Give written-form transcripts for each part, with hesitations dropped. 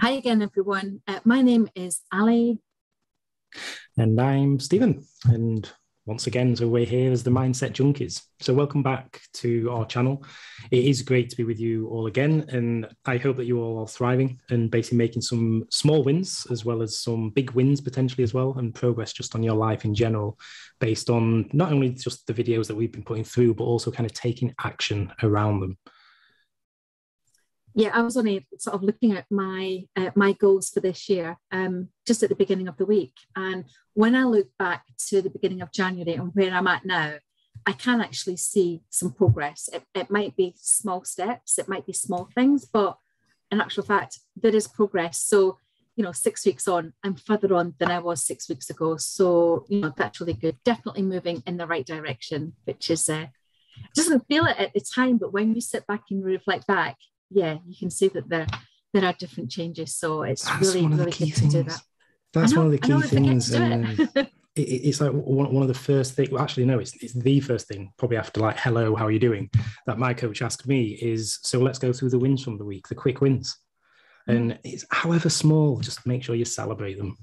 Hi again, everyone. My name is Allie. And I'm Stephen. And once again, so we're here as the Mindset Junkies. So welcome back to our channel. It is great to be with you all again. And I hope that you all are thriving and basically making some small wins as well as some big wins potentially as well, and progress just on your life in general, based on not only just the videos that we've been putting through, but also kind of taking action around them. Yeah, I was only sort of looking at my goals for this year just at the beginning of the week. And when I look back to the beginning of January and where I'm at now, I can actually see some progress. It might be small steps, it might be small things, but in actual fact, there is progress. So, 6 weeks on, I'm further on than I was 6 weeks ago. So, that's really good. Definitely moving in the right direction, which is, doesn't feel it at the time, but when you sit back and reflect back, yeah, you can see that there are different changes. So it's really good to do that. That's one of the key things. And it's like one of the first things, well, actually, no, it's the first thing, probably after like, hello, how are you doing? That my coach asked me is, so let's go through the wins from the week, the quick wins. And it's however small, just make sure you celebrate them.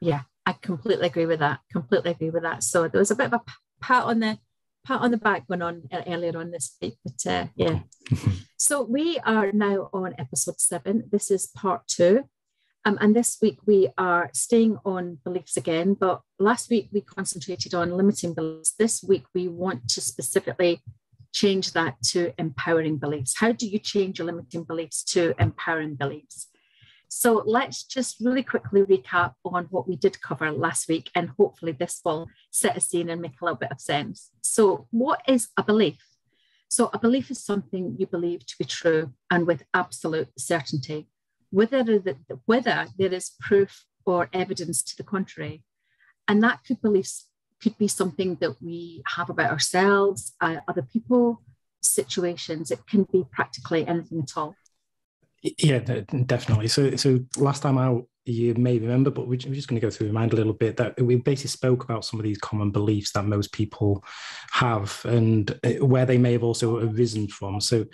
Yeah, I completely agree with that. So there was a bit of a pat on the back going on earlier on this week, but yeah. So we are now on episode 7. This is part 2. And this week we are staying on beliefs again, but last week we concentrated on limiting beliefs. This week we want to specifically change that to empowering beliefs. How do you change your limiting beliefs to empowering beliefs? So let's just really quickly recap on what we did cover last week, and hopefully this will set a scene and make a little bit of sense. So what is a belief? So a belief is something you believe to be true and with absolute certainty, whether there is proof or evidence to the contrary. And that could be something that we have about ourselves, other people, situations. It can be practically anything at all. Yeah, definitely. So last time out, you may remember, but we're just going to go through your mind a little bit, that we basically spoke about some of these common beliefs that most people have and where they may have also arisen from. So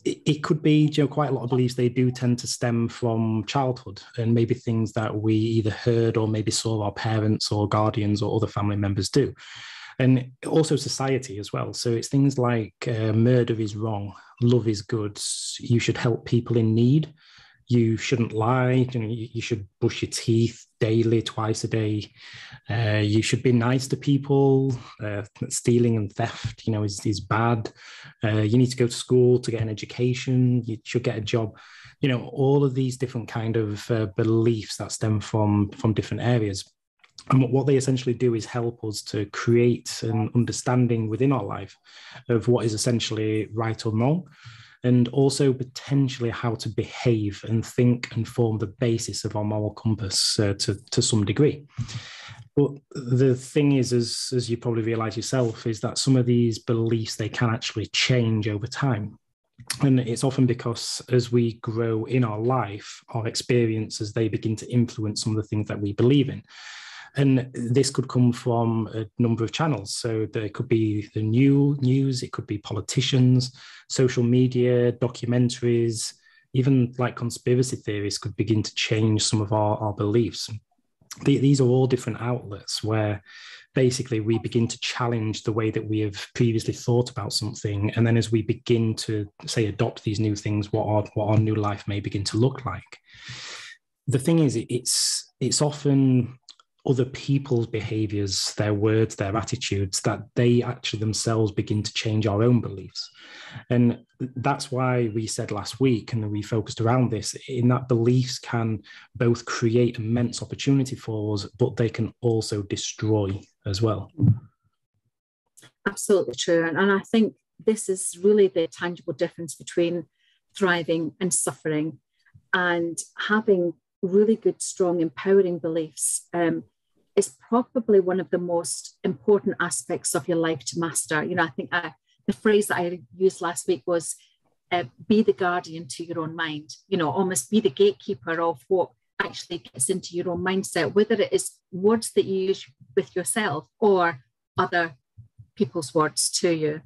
it could be, quite a lot of beliefs, they do tend to stem from childhood and maybe things that we either heard or maybe saw our parents or guardians or other family members do. And also society as well. So it's things like murder is wrong, love is good, you should help people in need, you shouldn't lie, you should brush your teeth daily, twice a day, you should be nice to people, stealing and theft, is bad, you need to go to school to get an education, you should get a job. All of these different kind of beliefs that stem from different areas. And what they essentially do is help us to create an understanding within our life of what is essentially right or wrong, and also potentially how to behave and think and form the basis of our moral compass to some degree. But the thing is, as you probably realize yourself, is that some of these beliefs, they can actually change over time. And it's often because as we grow in our life, our experiences, they begin to influence some of the things that we believe in. And this could come from a number of channels. So there could be the news, it could be politicians, social media, documentaries, even like conspiracy theories could begin to change some of our beliefs. These are all different outlets where basically we begin to challenge the way that we have previously thought about something. And then as we begin to, say, adopt these new things, what our new life may begin to look like. The thing is, it's often other people's behaviors, their words, their attitudes, that they actually themselves begin to change our own beliefs. And that's why we said last week, and we focused around this, in that beliefs can both create immense opportunity for us, but they can also destroy as well. Absolutely true. And I think this is really the tangible difference between thriving and suffering, and having really good, strong, empowering beliefs is probably one of the most important aspects of your life to master. I think the phrase that I used last week was be the guardian to your own mind, almost be the gatekeeper of what actually gets into your own mindset, whether it is words that you use with yourself or other people's words to you.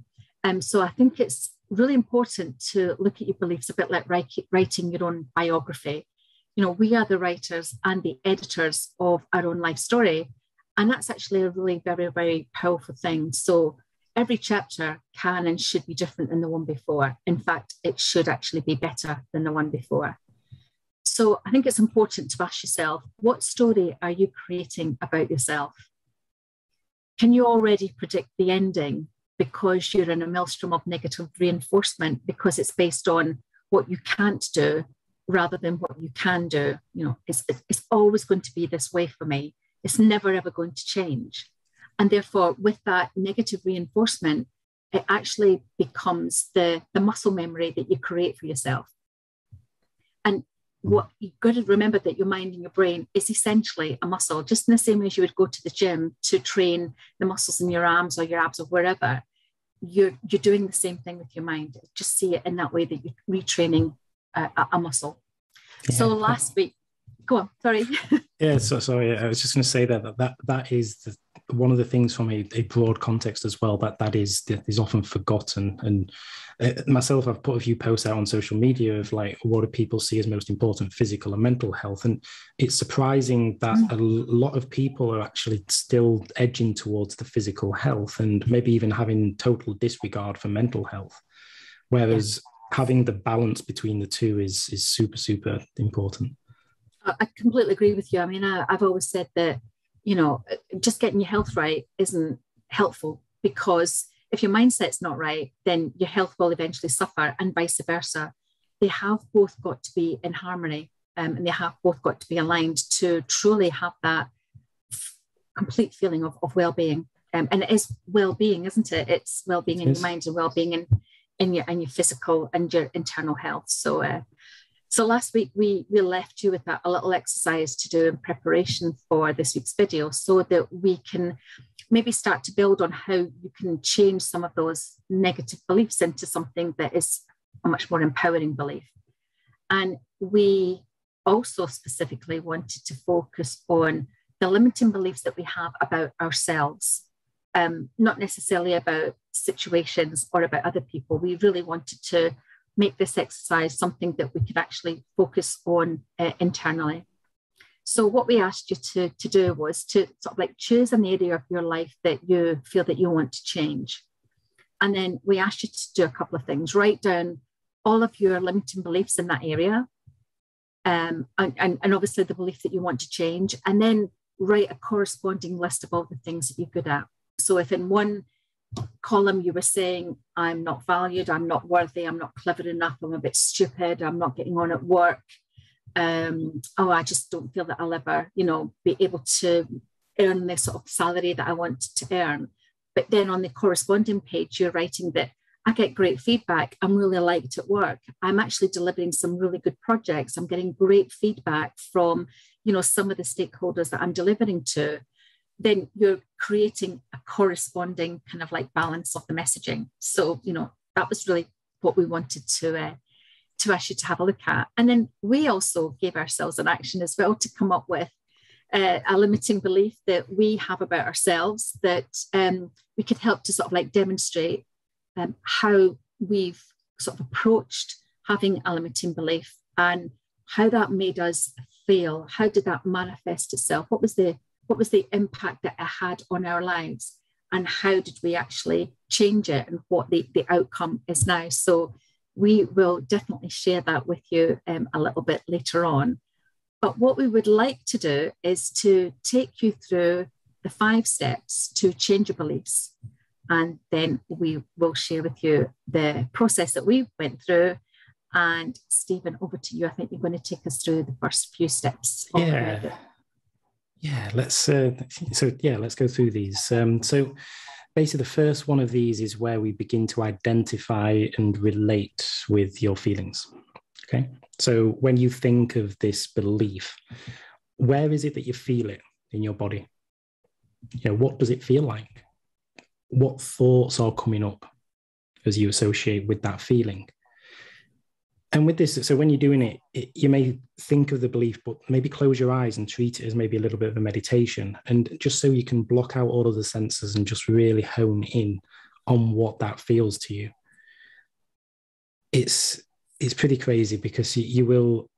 So I think it's really important to look at your beliefs a bit like writing your own biography. we are the writers and the editors of our own life story. And that's actually a really very, very powerful thing. So every chapter can and should be different than the one before. In fact, it should actually be better than the one before. So I think it's important to ask yourself, what story are you creating about yourself? Can you already predict the ending because you're in a maelstrom of negative reinforcement, because it's based on what you can't do rather than what you can do? It's always going to be this way for me. It's never, ever going to change. And therefore, with that negative reinforcement, it actually becomes the muscle memory that you create for yourself. And what you've got to remember, that your mind and your brain is essentially a muscle, just in the same way as you would go to the gym to train the muscles in your arms or your abs or wherever. You're doing the same thing with your mind. Just see it in that way, that you're retraining a muscle. Yeah. So last week, go on, sorry. Yeah, so sorry. I was just going to say that is one of the things from a broad context as well, that is often forgotten. And myself, I've put a few posts out on social media of like, what do people see as most important, physical and mental health? And it's surprising that a lot of people are actually still edging towards the physical health and maybe even having total disregard for mental health. Whereas having the balance between the two is super, super important. I completely agree with you. I mean, I've always said that, just getting your health right isn't helpful, because if your mindset's not right, then your health will eventually suffer, and vice versa. They have both got to be in harmony, and they have both got to be aligned to truly have that complete feeling of well-being. And it is well-being, isn't it? It's well-being in your mind and well-being in your physical and your internal health. So last week, we left you with a little exercise to do in preparation for this week's video, so that we can maybe start to build on how you can change some of those negative beliefs into something that is a much more empowering belief. And we also specifically wanted to focus on the limiting beliefs that we have about ourselves, not necessarily about situations or about other people. We really wanted to make this exercise something that we could actually focus on internally. So what we asked you to do was to sort of like choose an area of your life that you feel that you want to change. And then we asked you to do a couple of things. Write down all of your limiting beliefs in that area, and obviously the belief that you want to change, and then write a corresponding list of all the things that you're good at. So if in one column you were saying, I'm not valued, I'm not worthy, I'm not clever enough, I'm a bit stupid, I'm not getting on at work, I just don't feel that I'll ever, be able to earn the sort of salary that I want to earn. But then on the corresponding page, you're writing that I get great feedback, I'm really liked at work, I'm actually delivering some really good projects, I'm getting great feedback from, some of the stakeholders that I'm delivering to. Then you're creating a corresponding kind of like balance of the messaging. So, that was really what we wanted to ask you to have a look at. And then we also gave ourselves an action as well to come up with a limiting belief that we have about ourselves that we could help to sort of like demonstrate how we've sort of approached having a limiting belief and how that made us feel. How did that manifest itself? What was the impact that it had on our lives, and how did we actually change it, and what the outcome is now? So we will definitely share that with you a little bit later on. But what we would like to do is to take you through the 5 steps to change your beliefs. And then we will share with you the process that we went through. And Stephen, over to you. I think you're going to take us through the first few steps. Yeah, let's go through these. So basically the first one of these is where we begin to identify and relate with your feelings. Okay. So when you think of this belief, where is it that you feel it in your body? What does it feel like? What thoughts are coming up as you associate with that feeling? And with this, so when you're doing it, you may think of the belief, but maybe close your eyes and treat it as maybe a little bit of a meditation. And just so you can block out all of the senses and just really hone in on what that feels to you. It's pretty crazy, because you will,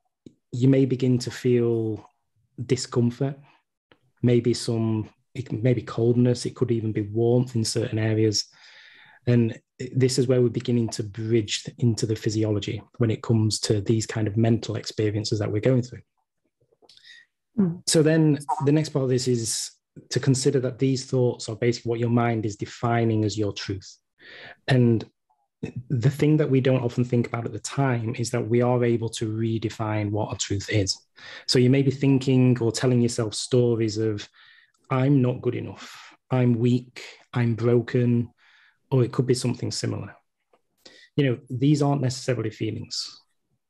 you may begin to feel discomfort, maybe coldness, it could even be warmth in certain areas. And this is where we're beginning to bridge into the physiology when it comes to these kind of mental experiences that we're going through. So then the next part of this is to consider that these thoughts are basically what your mind is defining as your truth. And the thing that we don't often think about at the time is that we are able to redefine what a truth is. So you may be thinking or telling yourself stories of, I'm not good enough, I'm weak, I'm broken, or it could be something similar. You know, these aren't necessarily feelings.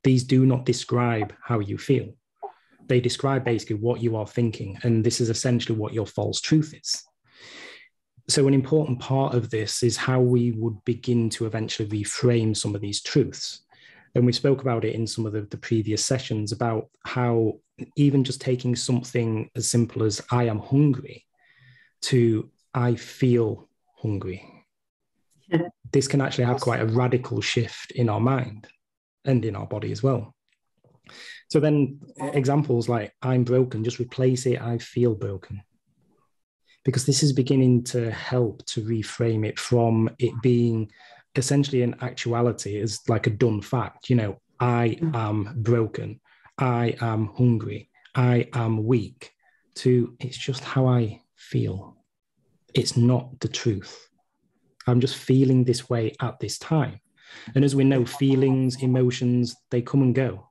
These do not describe how you feel. They describe basically what you are thinking, and this is essentially what your false truth is. So an important part of this is how we would begin to eventually reframe some of these truths. And we spoke about it in some of the previous sessions about how even just taking something as simple as I am hungry to I feel hungry. Yeah. This can actually have quite a radical shift in our mind and in our body as well. So then examples like I'm broken, just replace it, I feel broken. Because this is beginning to help to reframe it from it being essentially an actuality as like a done fact. You know, I am broken, I am hungry, I am weak, to it's just how I feel. It's not the truth. I'm just feeling this way at this time. And as we know, feelings, emotions, they come and go.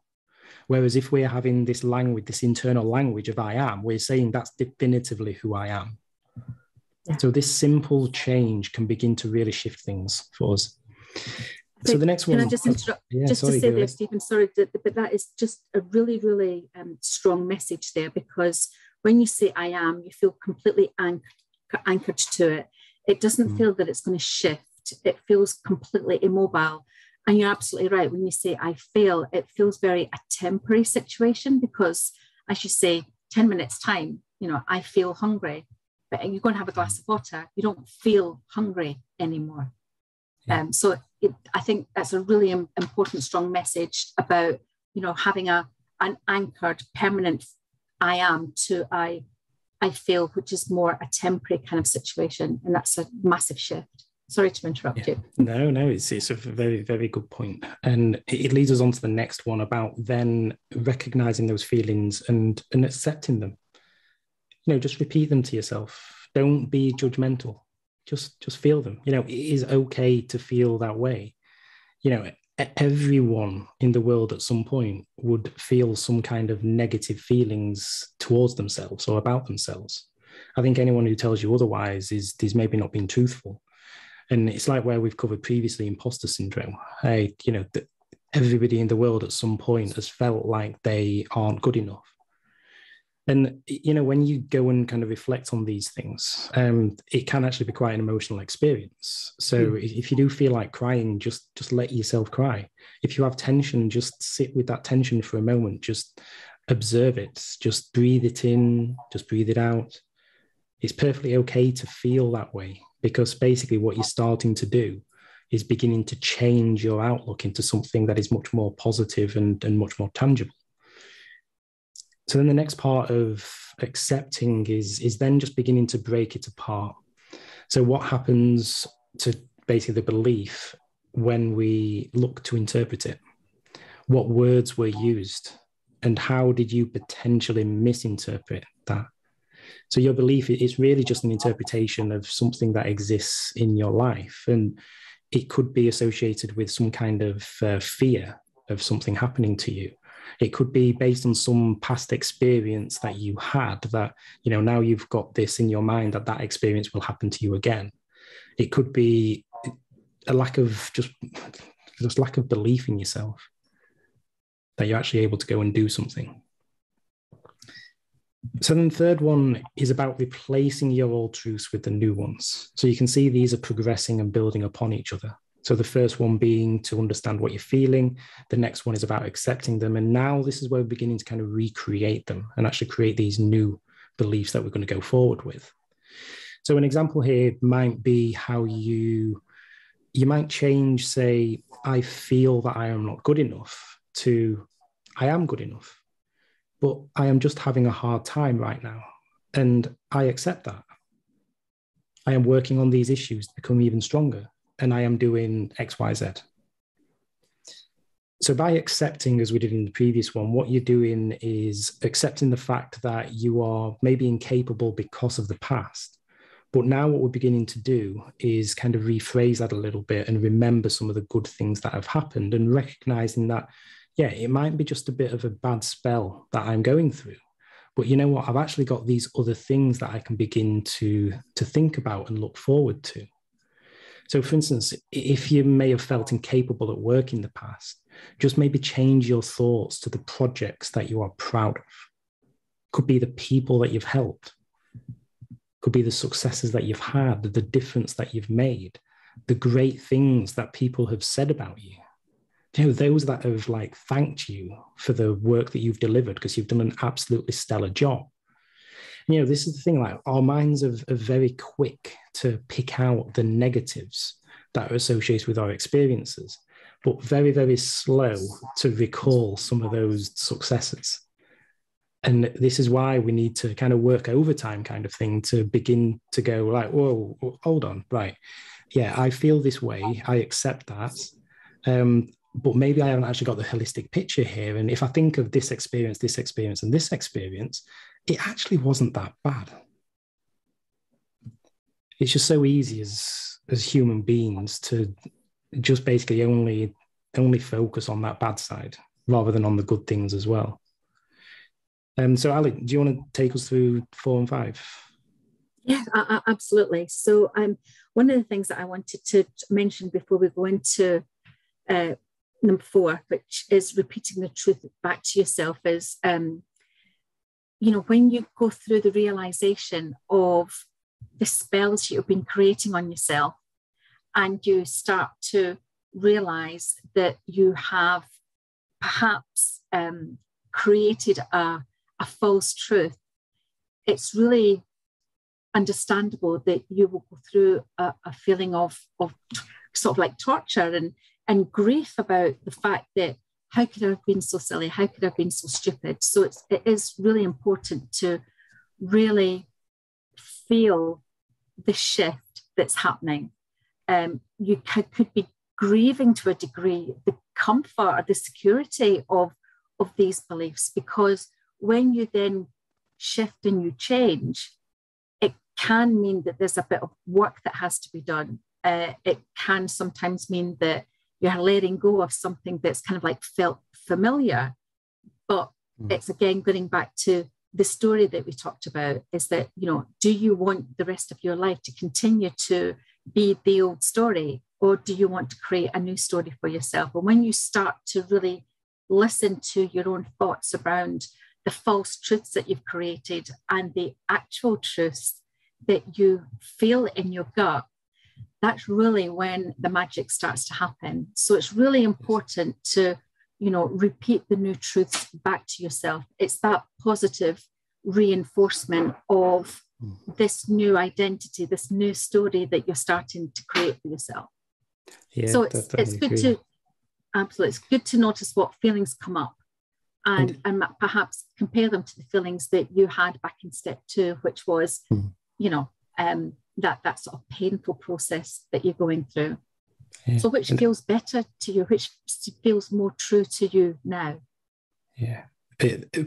Whereas if we're having this language, this internal language of I am, we're saying that's definitively who I am. Yeah. So this simple change can begin to really shift things for us. So the next one... Can I just interrupt? Just to say there, Stephen, sorry, but that is just a really, really strong message there, because when you say I am, you feel completely anchored to it. It doesn't feel that it's going to shift. It feels completely immobile. And you're absolutely right. When you say I feel, it feels very a temporary situation, because as you say, 10 minutes time, you know, I feel hungry, but you go and have a glass of water, you don't feel hungry anymore. So I think that's a really important, strong message about, you know, having an anchored, permanent I am to I feel, which is more a temporary kind of situation. And that's a massive shift. Sorry to interrupt you. No, it's a very, very good point. And it leads us on to the next one about then recognizing those feelings and accepting them. You know, just repeat them to yourself. Don't be judgmental. Just feel them. You know, it is okay to feel that way. You know, everyone in the world at some point would feel some kind of negative feelings towards themselves or about themselves. I think anyone who tells you otherwise is maybe not being truthful. And it's like where we've covered previously imposter syndrome. Hey, you know, everybody in the world at some point has felt like they aren't good enough. And, you know, when you go and kind of reflect on these things, it can actually be quite an emotional experience. So if you do feel like crying, just let yourself cry. If you have tension, just sit with that tension for a moment. Just observe it. Just breathe it in. Just breathe it out. It's perfectly okay to feel that way, because basically what you're starting to do is beginning to change your outlook into something that is much more positive and much more tangible. So then the next part of accepting is then just beginning to break it apart. So what happens to basically the belief when we look to interpret it? What words were used? And how did you potentially misinterpret that? So your belief is really just an interpretation of something that exists in your life. And it could be associated with some kind of fear of something happening to you. It could be based on some past experience that you had that, you know, now you've got this in your mind that experience will happen to you again. It could be a lack of just lack of belief in yourself, that you're actually able to go and do something. So then the third one is about replacing your old truths with the new ones. So you can see these are progressing and building upon each other. So the first one being to understand what you're feeling. The next one is about accepting them. And now this is where we're beginning to kind of recreate them and actually create these new beliefs that we're going to go forward with. So an example here might be how you might change, say, I feel that I am not good enough, to I am good enough. but I am just having a hard time right now. And I accept that. I am working on these issues to become even stronger, and I am doing X, Y, Z. So by accepting, as we did in the previous one, what you're doing is accepting the fact that you are maybe incapable because of the past. But now what we're beginning to do is kind of rephrase that a little bit and remember some of the good things that have happened, and recognizing that, yeah, it might be just a bit of a bad spell that I'm going through. But you know what? I've actually got these other things that I can begin to think about and look forward to. So for instance, if you may have felt incapable at work in the past, just maybe change your thoughts to the projects that you are proud of. Could be the people that you've helped. Could be the successes that you've had, the difference that you've made, the great things that people have said about you. You know, those that have like thanked you for the work that you've delivered because you've done an absolutely stellar job. You know, this is the thing, like our minds are very quick to pick out the negatives that are associated with our experiences, but very, very slow to recall some of those successes. And this is why we need to kind of work overtime kind of thing to begin to go like, whoa, hold on, right. Yeah, I feel this way. I accept that. But maybe I haven't actually got the holistic picture here. And if I think of this experience, and this experience, it actually wasn't that bad. It's just so easy as human beings to just basically only focus on that bad side rather than on the good things as well. So Ali, do you want to take us through 4 and 5? Yeah, absolutely. So one of the things that I wanted to mention before we go into number 4, which is repeating the truth back to yourself, is, you know, when you go through the realization of the spells you've been creating on yourself, and you start to realize that you have perhaps created a false truth, it's really understandable that you will go through a feeling of sort of like torture and grief about the fact that how could I have been so silly? How could I have been so stupid? So it is really important to really feel the shift that's happening. You could be grieving to a degree the comfort or the security of these beliefs, because when you then shift and you change, it can mean that there's a bit of work that has to be done. It can sometimes mean that you're letting go of something that's kind of like felt familiar. But it's again going back to the story that we talked about, is that, you know, do you want the rest of your life to continue to be the old story, or do you want to create a new story for yourself? And when you start to really listen to your own thoughts around the false truths that you've created and the actual truths that you feel in your gut, that's really when the magic starts to happen. So it's really important to, you know, repeat the new truths back to yourself. It's that positive reinforcement of this new identity, this new story that you're starting to create for yourself. Yeah, so it's good to, absolutely, it's good to notice what feelings come up and perhaps compare them to the feelings that you had back in step 2, which was, you know, that sort of painful process that you're going through. Yeah. So which feels better to you? Which feels more true to you now? Yeah.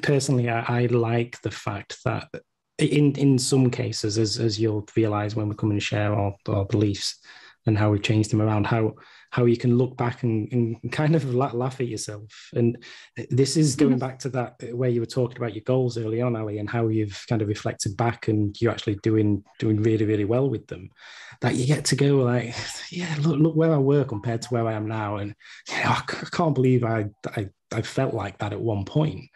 Personally, I like the fact that in some cases, as you'll realize when we come and share our beliefs and how we've changed them around, how you can look back and kind of laugh at yourself. And this is going back to that where you were talking about your goals early on, Ali, and how you've kind of reflected back and you're actually doing really, really well with them. That you get to go like, yeah, look where I were compared to where I am now. And you know, I can't believe I felt like that at one point.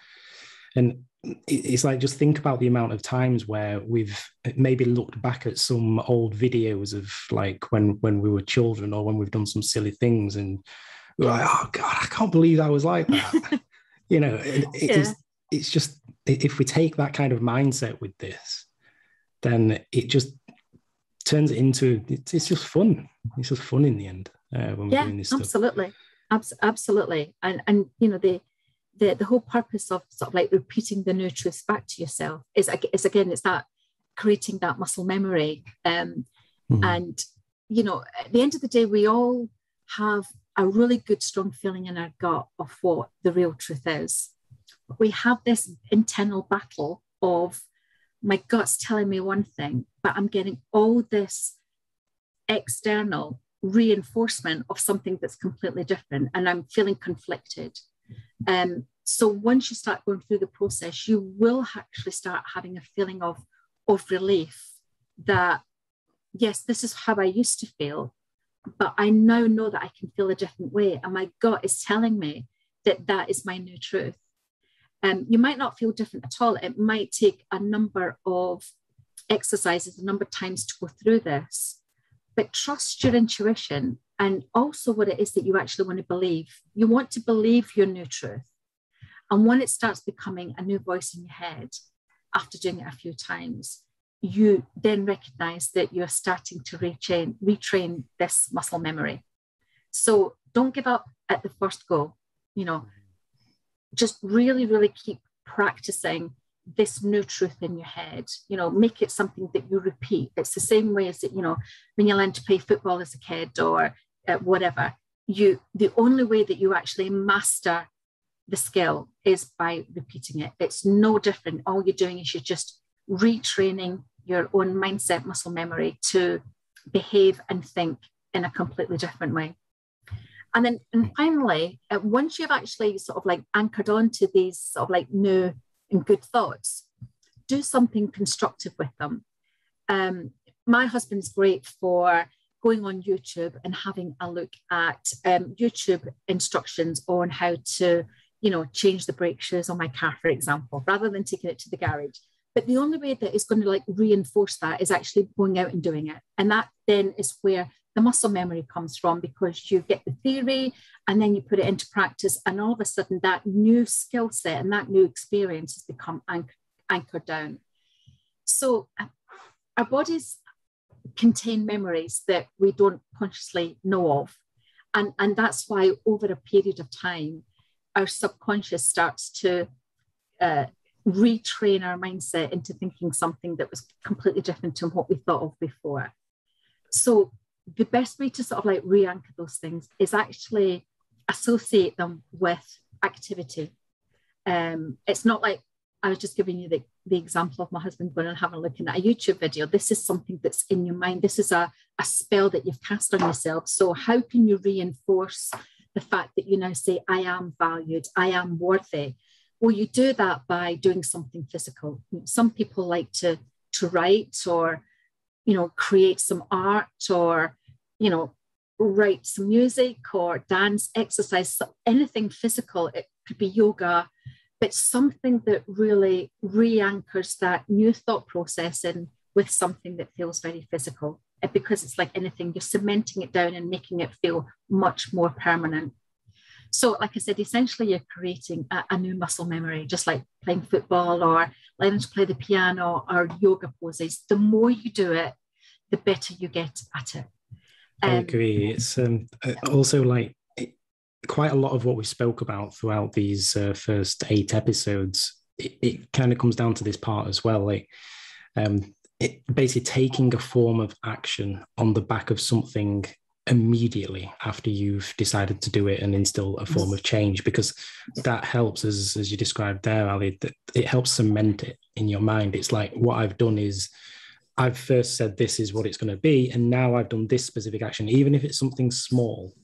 And it's like, just think about the amount of times where we've maybe looked back at some old videos of like when we were children, or when we've done some silly things, and we're like, oh God, I can't believe I was like that. You know, it's just, if we take that kind of mindset with this, then it just turns it into, it's just fun. It's just fun in the end when we're doing this stuff. Absolutely. Absolutely. And you know, the whole purpose of sort of like repeating the new truths back to yourself is again, it's that creating that muscle memory. And, you know, at the end of the day, we all have a really good, strong feeling in our gut of what the real truth is. We have this internal battle of my gut's telling me one thing, but I'm getting all this external reinforcement of something that's completely different, and I'm feeling conflicted. So once you start going through the process, you will actually start having a feeling of relief that, yes, this is how I used to feel, but I now know that I can feel a different way. And my gut is telling me that that is my new truth. You might not feel different at all. It might take a number of exercises, a number of times to go through this, but trust your intuition and also what it is that you actually want to believe. You want to believe your new truth. And when it starts becoming a new voice in your head, after doing it a few times, you then recognize that you're starting to retrain this muscle memory. So don't give up at the first go. You know, just really, really keep practicing this new truth in your head. You know, make it something that you repeat. It's the same way as that, you know, when you learn to play football as a kid or whatever, the only way that you actually master the skill is by repeating it. It's no different. All you're doing is you're just retraining your own mindset, muscle memory to behave and think in a completely different way. And finally, once you've actually sort of like anchored onto these sort of like new and good thoughts, do something constructive with them. My husband's great for going on YouTube and having a look at YouTube instructions on how to, you know, change the brake shoes on my car, for example, rather than taking it to the garage. But the only way that is going to like reinforce that is actually going out and doing it. And that then is where the muscle memory comes from, because you get the theory and then you put it into practice, and all of a sudden that new skill set and that new experience has become anchored down. So our bodies contain memories that we don't consciously know of. And that's why over a period of time, our subconscious starts to retrain our mindset into thinking something that was completely different to what we thought of before. So the best way to sort of like re-anchor those things is actually associate them with activity. It's not like I was just giving you the example of my husband going and having a look at a YouTube video. This is something that's in your mind. This is a spell that you've cast on yourself. So how can you reinforce the fact that you now say, I am valued, I am worthy? Well, you do that by doing something physical. Some people like to write, or, you know, create some art, or, you know, write some music or dance, exercise, anything physical. It could be yoga, but something that really re-anchors that new thought process in with something that feels very physical. And because it's like anything, you're cementing it down and making it feel much more permanent. So like I said, essentially you're creating a new muscle memory, just like playing football or learning to play the piano or yoga poses. The more you do it, the better you get at it. I agree. It's also like quite a lot of what we spoke about throughout these first 8 episodes. It kind of comes down to this part as well. Like it basically taking a form of action on the back of something immediately after you've decided to do it and instill a form of change, because that helps, as you described there, Ali, that it helps cement it in your mind. It's like, what I've done is I've first said this is what it's going to be, and now I've done this specific action, even if it's something small,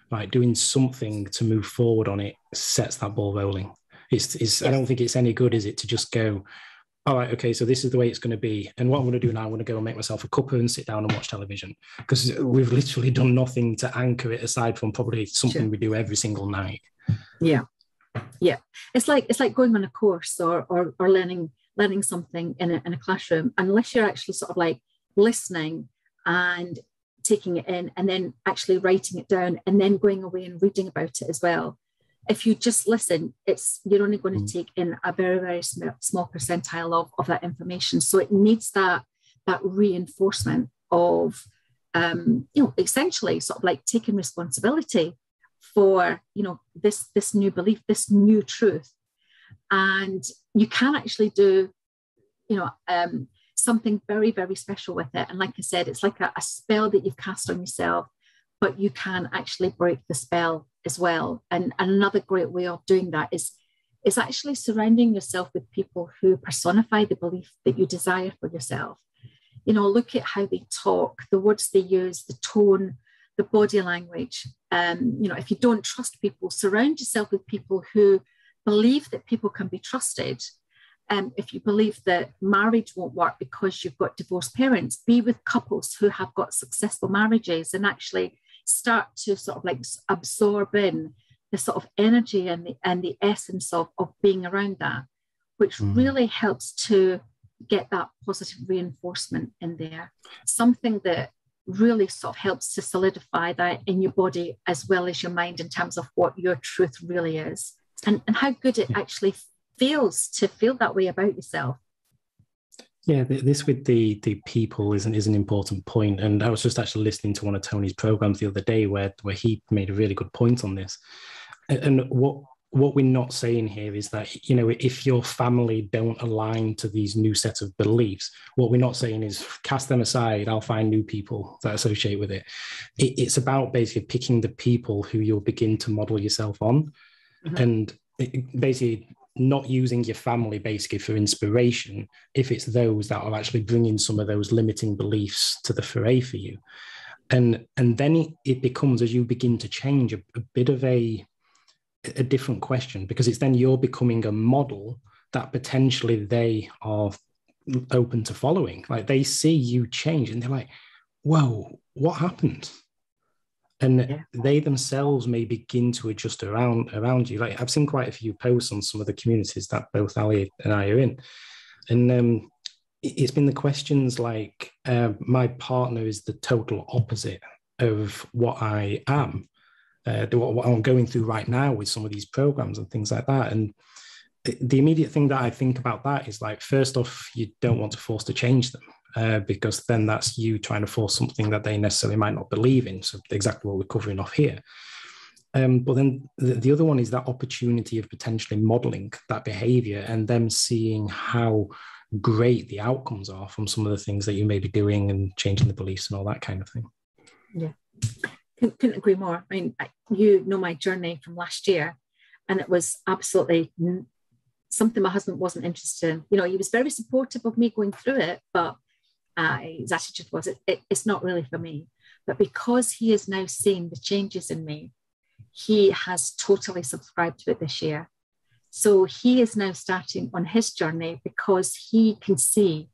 like doing something to move forward on it sets that ball rolling. It's I don't think it's any good, is it, to just go, all right, okay, so this is the way it's going to be. And what I'm going to do now, I'm going to go and make myself a cuppa and sit down and watch television, because we've literally done nothing to anchor it aside from probably something we do every single night. Yeah. Yeah. It's like going on a course or learning something in a classroom, unless you're actually sort of like listening and taking it in and then actually writing it down and then going away and reading about it as well. If you just listen, you're only going to take in a very, very small percentile of that information. So it needs that reinforcement of, essentially sort of like taking responsibility for, this new belief, this new truth. And you can actually do, something very, very special with it. And like I said, it's like a spell that you've cast on yourself, but you can actually break the spell as well. And another great way of doing that is actually surrounding yourself with people who personify the belief that you desire for yourself. Look at how they talk, the words they use, the tone, the body language. If you don't trust people, surround yourself with people who believe that people can be trusted. If you believe that marriage won't work because you've got divorced parents, be with couples who have got successful marriages and actually start to sort of like absorb in the sort of energy and the essence of being around that, which really helps to get that positive reinforcement in there. Something that really sort of helps to solidify that in your body as well as your mind in terms of what your truth really is and how good it actually feels to feel that way about yourself. Yeah, this with the people is an important point. And I was just actually listening to one of Tony's programs the other day where he made a really good point on this. And what we're not saying here is that, if your family don't align to these new set of beliefs, what we're not saying is cast them aside, I'll find new people that associate with it. It's about basically picking the people who you'll begin to model yourself on. And basically not using your family basically for inspiration if it's those that are actually bringing some of those limiting beliefs to the fray for you. And then it becomes, as you begin to change, a bit of a different question, because it's then you're becoming a model that potentially they are open to following. Like they see you change and they're like, whoa, what happened? And they themselves may begin to adjust around you. Like I've seen quite a few posts on some of the communities that both Allie and I are in. And it's been the questions like, my partner is the total opposite of what I am, what I'm going through right now with some of these programs and things like that. And the immediate thing that I think about that is like, first off, you don't want to force to change them. Because then that's you trying to force something that they necessarily might not believe in. So exactly what we're covering off here. But then the other one is that opportunity of potentially modeling that behavior and them seeing how great the outcomes are from some of the things that you may be doing and changing the beliefs and all that kind of thing. Yeah, couldn't agree more. I mean, my journey from last year, and it was absolutely something my husband wasn't interested in. He was very supportive of me going through it, but his attitude was, it's not really for me. But because he is now seeing the changes in me, he has totally subscribed to it this year. So he is now starting on his journey because he can see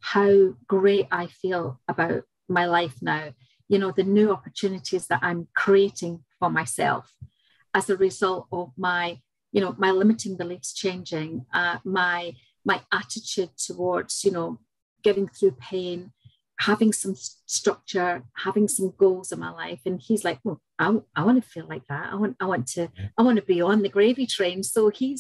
how great I feel about my life now. The new opportunities that I'm creating for myself as a result of my limiting beliefs changing, my attitude towards, getting through pain, having some structure, having some goals in my life. And he's like, well, I want to feel like that. I want to be on the gravy train. So he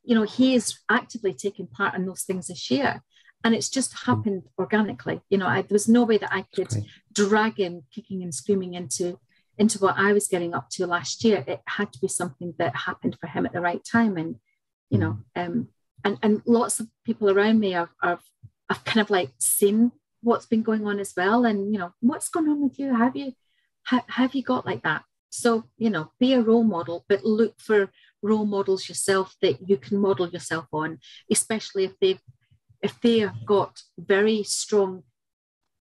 is actively taking part in those things this year. And it's just happened organically. There was no way that I could drag him kicking and screaming into what I was getting up to last year. It had to be something that happened for him at the right time. And, and lots of people around me I've kind of like seen what's been going on as well. And, what's going on with you? Have you got like that? So, be a role model, but look for role models yourself that you can model yourself on, especially if they have got very strong,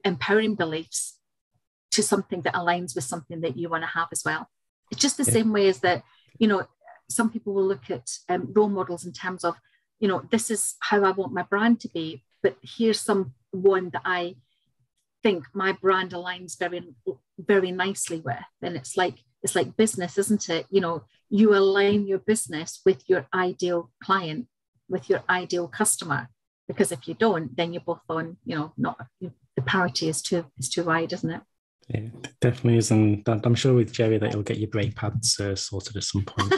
empowering beliefs to something that aligns with something that you want to have as well. It's just the same way as that, some people will look at role models in terms of, this is how I want my brand to be, but here's someone that I think my brand aligns very, very nicely with. And it's like business, isn't it? You align your business with your ideal client, with your ideal customer, because if you don't, then you're both on, the parity is too wide, isn't it? Yeah, it definitely is. And I'm sure with Jerry that you'll get your brake pads sorted at some point,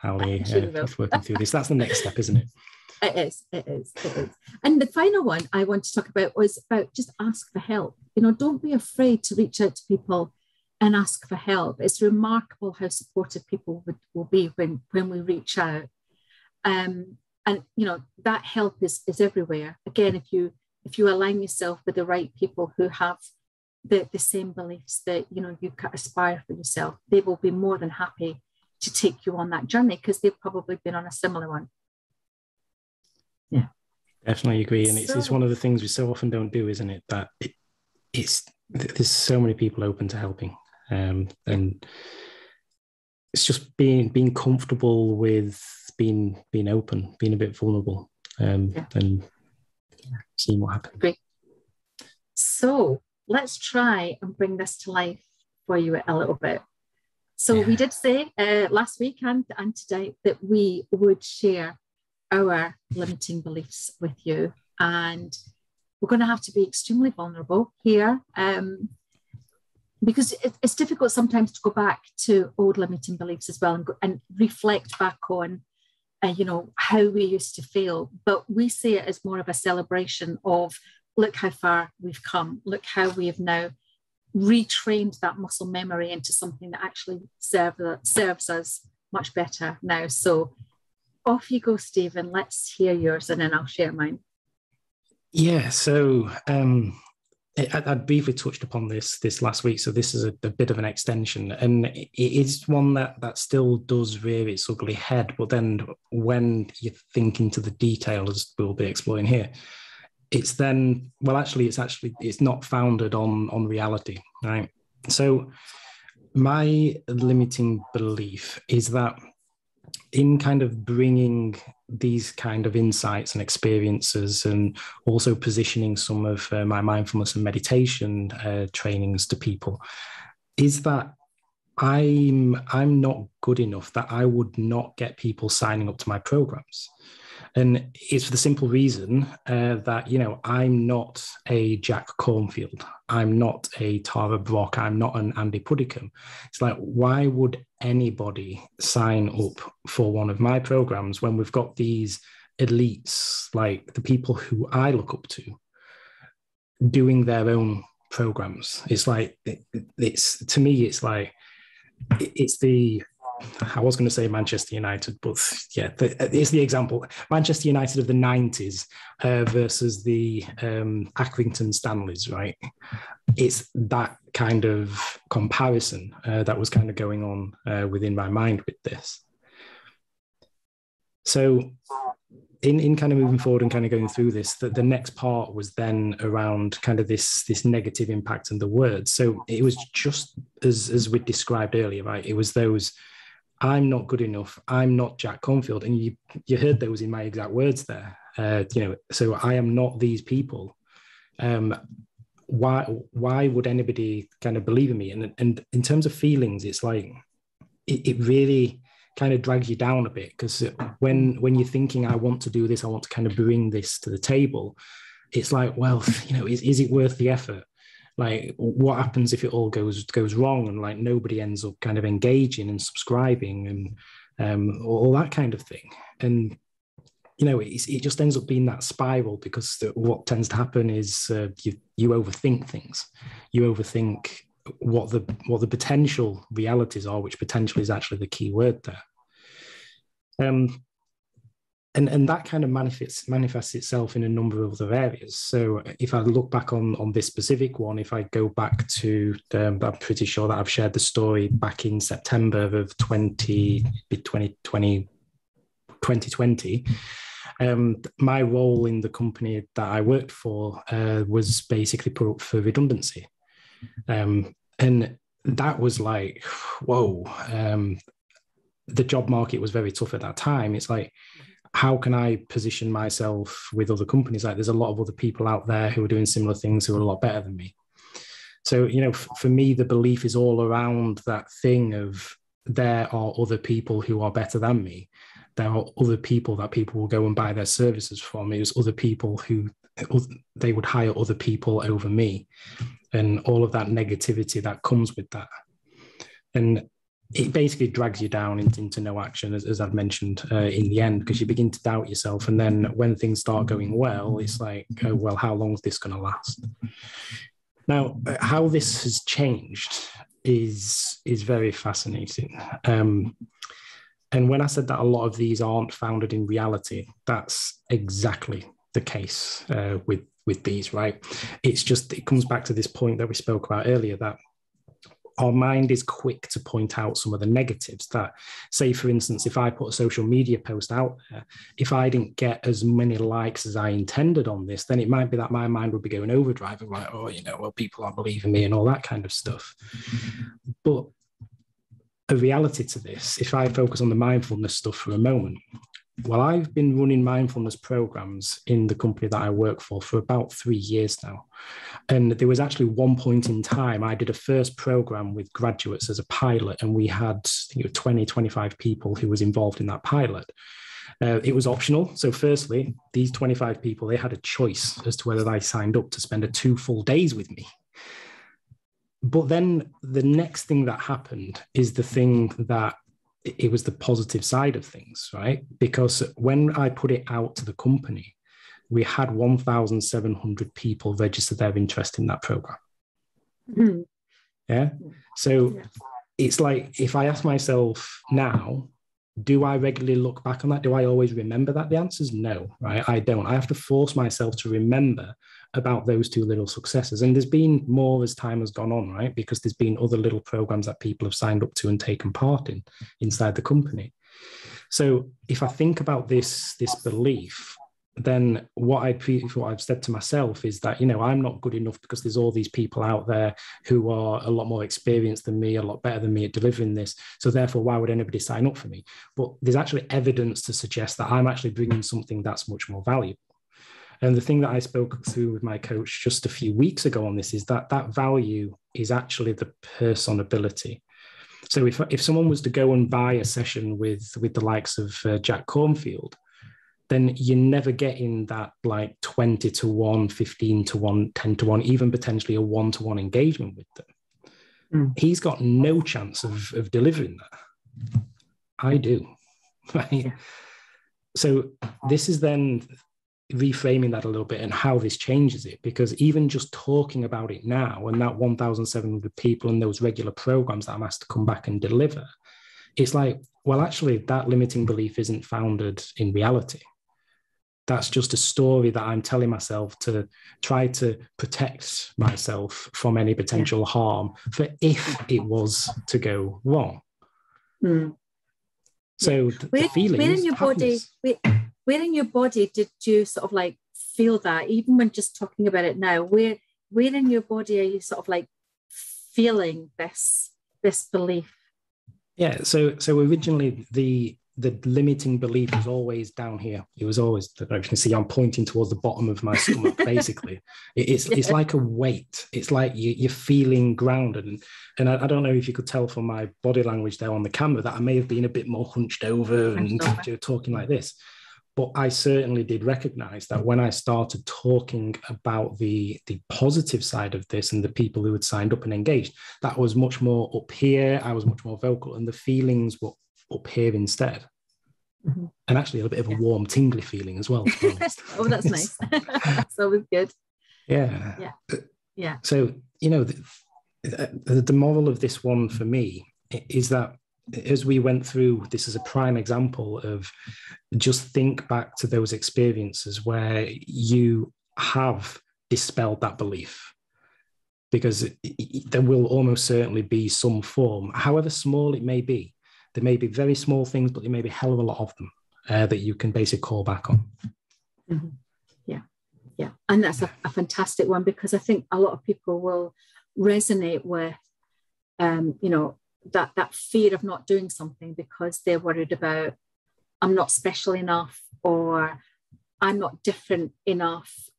Allie, working through this. That's the next step, isn't it? It is. And the final one I want to talk about was about just ask for help. Don't be afraid to reach out to people and ask for help. It's remarkable how supportive people will be when we reach out. And that help is everywhere. Again, if you align yourself with the right people who have the same beliefs that you aspire for yourself, they will be more than happy to take you on that journey because they've probably been on a similar one. Yeah, definitely agree. And it's one of the things we so often don't do, isn't it? That there's so many people open to helping, and it's just being comfortable with being open, being a bit vulnerable, and seeing what happens. Great. So let's try and bring this to life for you a little bit. So we did say last week and today that we would share our limiting beliefs with you, and we're going to have to be extremely vulnerable here, because it's difficult sometimes to go back to old limiting beliefs as well and reflect back on how we used to feel. But we see it as more of a celebration of, look how far we've come, look how we have now retrained that muscle memory into something that actually serves us much better now. So off you go, Stephen. Let's hear yours and then I'll share mine. Yeah, so I briefly touched upon this last week, so this is a bit of an extension, and it is one that still does rear its ugly head, but then when you think into the detail, as we'll be exploring here, it's not founded on reality, right? So my limiting belief is that in kind of bringing these kind of insights and experiences, and also positioning some of my mindfulness and meditation trainings to people, is that I'm not good enough, that I would not get people signing up to my programs. And it's for the simple reason that, I'm not a Jack Cornfield. I'm not a Tara Brock. I'm not an Andy Puddicombe. It's like, why would anybody sign up for one of my programs when we've got these elites, like the people who I look up to, doing their own programs? It's like, to me, it's like, it's the... I was going to say Manchester United, but yeah, it's the example. Manchester United of the 90s versus the Accrington Stanleys, right? It's that kind of comparison that was kind of going on within my mind with this. So in kind of moving forward and kind of going through this, the next part was then around kind of this negative impact and the words. So it was just as we described earlier, right? It was those... I'm not good enough. I'm not Jack Cornfield. And you heard those in my exact words there. So I am not these people. Why would anybody kind of believe in me? And in terms of feelings, it's like, it really kind of drags you down a bit, because when you're thinking, I want to do this, I want to kind of bring this to the table, it's like, well, is it worth the effort? Like, what happens if it all goes wrong, and like nobody ends up kind of engaging and subscribing and all that kind of thing? And it just ends up being that spiral, because what tends to happen is you overthink things. You overthink what the potential realities are, which potential is actually the key word there. And that kind of manifests itself in a number of other areas. So if I look back on this specific one, if I go back to, I'm pretty sure that I've shared the story back in September of 2020, my role in the company that I worked for was basically put up for redundancy. And that was like, whoa, the job market was very tough at that time. It's like, how can I position myself with other companies? Like, there's a lot of other people out there who are doing similar things who are a lot better than me. So, for me, the belief is all around that thing of, there are other people who are better than me. There are other people that people will go and buy their services from. There's other people who they would hire other people over me, and all of that negativity that comes with that. And it basically drags you down into no action, as I've mentioned, in the end, because you begin to doubt yourself. And then when things start going well, it's like, oh, well, how long is this going to last? Now, how this has changed is very fascinating. And when I said that a lot of these aren't founded in reality, that's exactly the case with these, right? It's just, it comes back to this point that we spoke about earlier, that our mind is quick to point out some of the negatives. That, say, for instance, if I put a social media post out there, if I didn't get as many likes as I intended on this, then it might be that my mind would be going overdrive and like, oh, well, people aren't believing me and all that kind of stuff. But a reality to this, if I focus on the mindfulness stuff for a moment, well, I've been running mindfulness programs in the company that I work for about 3 years now. And there was actually one point in time, I did a first program with graduates as a pilot, and we had, I think, 20, 25 people who was involved in that pilot. It was optional. So firstly, these 25 people, they had a choice as to whether they signed up to spend 2 full days with me. But then the next thing that happened is the thing that it was the positive side of things, right? Because when I put it out to the company, we had 1,700 people register their interest in that program. Mm-hmm. Yeah. So it's like, if I ask myself now, do I regularly look back on that? Do I always remember that? The answer is no, right? I don't. I have to force myself to remember about those 2 little successes. And there's been more as time has gone on, right? Because there's been other little programs that people have signed up to and taken part in inside the company. So if I think about this belief, then what I've said to myself is that, I'm not good enough because there's all these people out there who are a lot more experienced than me, a lot better than me at delivering this. So therefore, why would anybody sign up for me? But there's actually evidence to suggest that I'm actually bringing something that's much more valuable. And the thing that I spoke through with my coach just a few weeks ago on this is that value is actually the personability. So if someone was to go and buy a session with the likes of Jack Cornfield, then you're never getting that like 20 to 1, 15 to 1, 10 to 1, even potentially a 1-to-1 engagement with them. He's got no chance of delivering that. I do. Right? Yeah. So this is then reframing that a little bit and how this changes it, because even just talking about it now and that 1,700 people and those regular programs that I'm asked to come back and deliver, it's like, well, actually that limiting belief isn't founded in reality. That's just a story that I'm telling myself to try to protect myself from any potential harm for if it was to go wrong. So the feelings, where in your body, where in your body did you sort of like feel that, even when just talking about it now, where in your body are you sort of like feeling this belief? Yeah, so originally the limiting belief was always down here. It was always, I don't know if you can see, I'm pointing towards the bottom of my stomach, basically. It's like a weight. It's like you're feeling grounded. And I don't know if you could tell from my body language there on the camera that I may have been a bit more hunched over and talking like this. But I certainly did recognize that when I started talking about the positive side of this and the people who had signed up and engaged, that was much more up here. I was much more vocal, and the feelings were up here instead. And actually a bit of a warm, tingly feeling as well. Oh, that's nice. That's always good. Yeah. So, the moral of this one for me is that as we went through, this is a prime example of just think back to those experiences where you have dispelled that belief, because there will almost certainly be some form, however small it may be. There may be very small things, but there may be a hell of a lot of them that you can basically call back on. Yeah. And that's a fantastic one, because I think a lot of people will resonate with, that fear of not doing something because they're worried about, I'm not special enough, or I'm not different enough.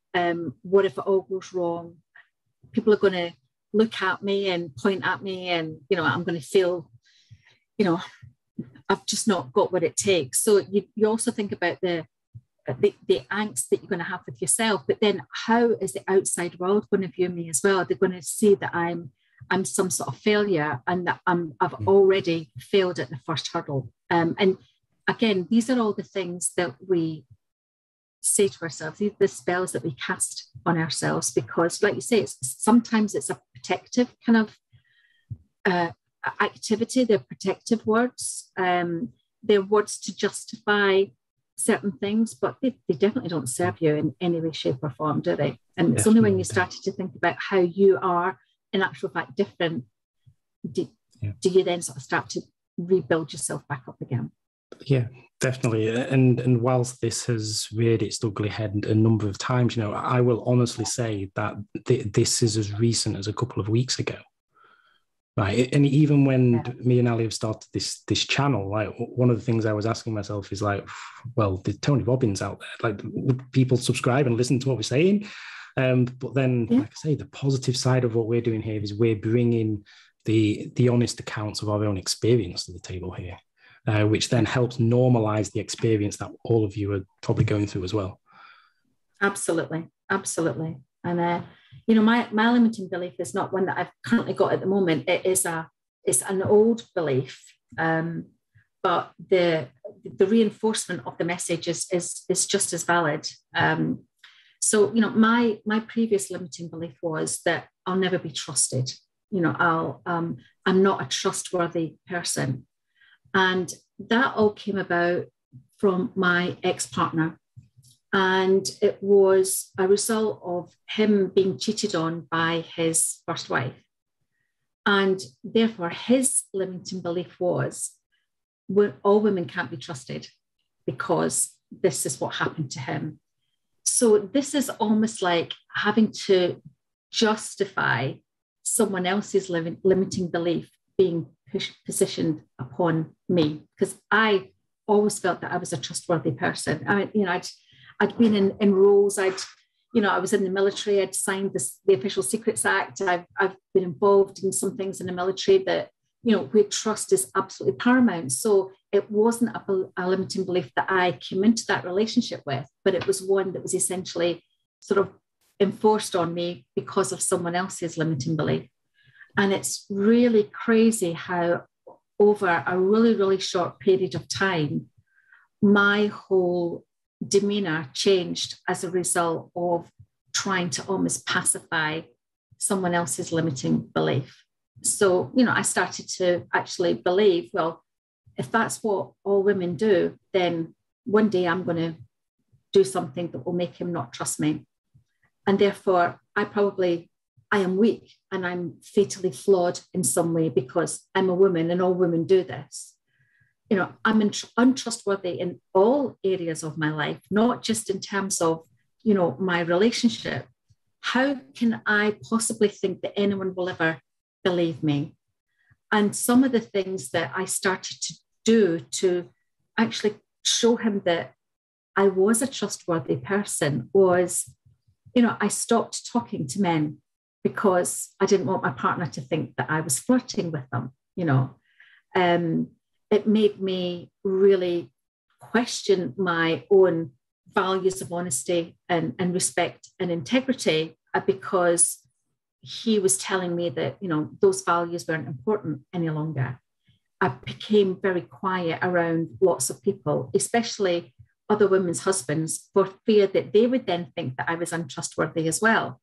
What if it all goes wrong? People are going to look at me and point at me, and, I'm going to feel, I've just not got what it takes. So you also think about the angst that you're going to have with yourself, but then how is the outside world going to view me as well? They're going to see that I'm some sort of failure, and that I've already failed at the first hurdle. And again, these are all the things that we say to ourselves, these are the spells that we cast on ourselves, because like you say, sometimes it's a protective kind of activity, they're protective words. They're words to justify certain things, but they definitely don't serve you in any way, shape, or form, do they? And it's only when you started to think about how you are, in actual fact, different, do you then sort of start to rebuild yourself back up again? Yeah, definitely. And whilst this has reared its ugly head a number of times, you know, I will honestly say that this is as recent as a couple of weeks ago. Right. And even when me and Allie have started this channel, like one of the things I was asking myself is like, well, there's Tony Robbins out there. Like, would people subscribe and listen to what we're saying? But then, like I say, the positive side of what we're doing here is we're bringing the honest accounts of our own experience to the table here, which then helps normalize the experience that all of you are probably going through as well. Absolutely. Absolutely. And, you know, my limiting belief is not one that I've currently got at the moment. It's an old belief, but the reinforcement of the message is just as valid. So, you know, my previous limiting belief was that I'll never be trusted. You know, I'm not a trustworthy person. And that all came about from my ex-partner. And it was a result of him being cheated on by his first wife. And therefore, his limiting belief was all women can't be trusted because this is what happened to him. So this is almost like having to justify someone else's limiting belief being positioned upon me, because I always felt that I was a trustworthy person. I mean, you know, I'd been in roles. I was in the military. I'd signed the Official Secrets Act. I've been involved in some things in the military that, you know, where trust is absolutely paramount. So it wasn't a limiting belief that I came into that relationship with, but it was one that was essentially sort of enforced on me because of someone else's limiting belief. And it's really crazy how over a really, really short period of time, my whole demeanor changed as a result of trying to almost pacify someone else's limiting belief. So, you know, I started to actually believe, well, if that's what all women do, then one day I'm going to do something that will make him not trust me. And therefore, I am weak and I'm fatally flawed in some way because I'm a woman and all women do this. You know, I'm untrustworthy in all areas of my life, not just in terms of, you know, my relationship. How can I possibly think that anyone will ever believe me? And some of the things that I started to do to actually show him that I was a trustworthy person was, you know, I stopped talking to men because I didn't want my partner to think that I was flirting with them, you know. It made me really question my own values of honesty and respect and integrity, because he was telling me that, you know, those values weren't important any longer. I became very quiet around lots of people, especially other women's husbands, for fear that they would then think that I was untrustworthy as well.